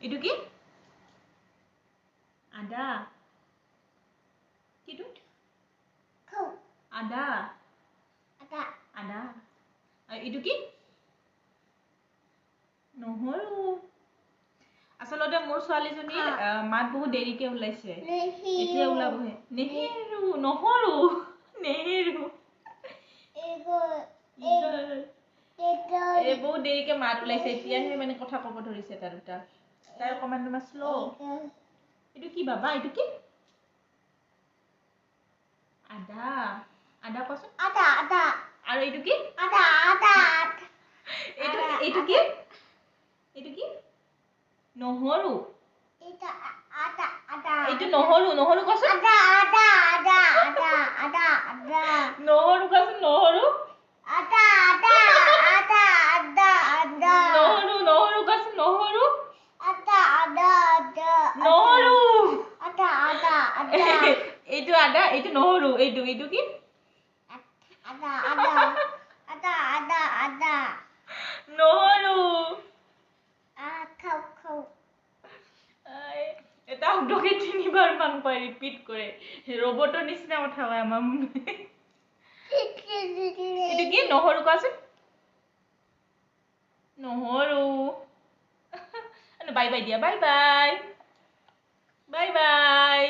এইটো কি আদা কিটো আদা আদা এইটো কি নহৰু আসলতে মোৰ ছোৱালীজনীৰ মাত বহুত দেৰিকে ওলাইছে এতিয়া ওলাবহে নেহেৰু নহৰু নেহেৰু বহুত দেৰিকে মাত ওলাইছে এতিয়াহে মানে কথা ক'ব ধৰিছে তাৰ দুটা তাই অকমান তোমাৰ শ্ল' এইটো কি বাবা এইটো কি আদা আদা কচোন আৰু এইটো কি এইটো কি এইটো কি নহৰু এইটো নহৰু নহৰু কচোন নহৰু কচোন নহৰু নহৰু কচোন নহৰু নহৰু এইটো আদা এইটো নহৰু এইটো কি নহৰু এটা শব্দকে 3 বাৰ মান পাই ৰিপিট কৰে ৰবটৰ নিচিনা কথা হয় আমাৰ এইটো কি নহৰু কোৱাচোন নহৰু বাই বাই দিয়া বাই বাই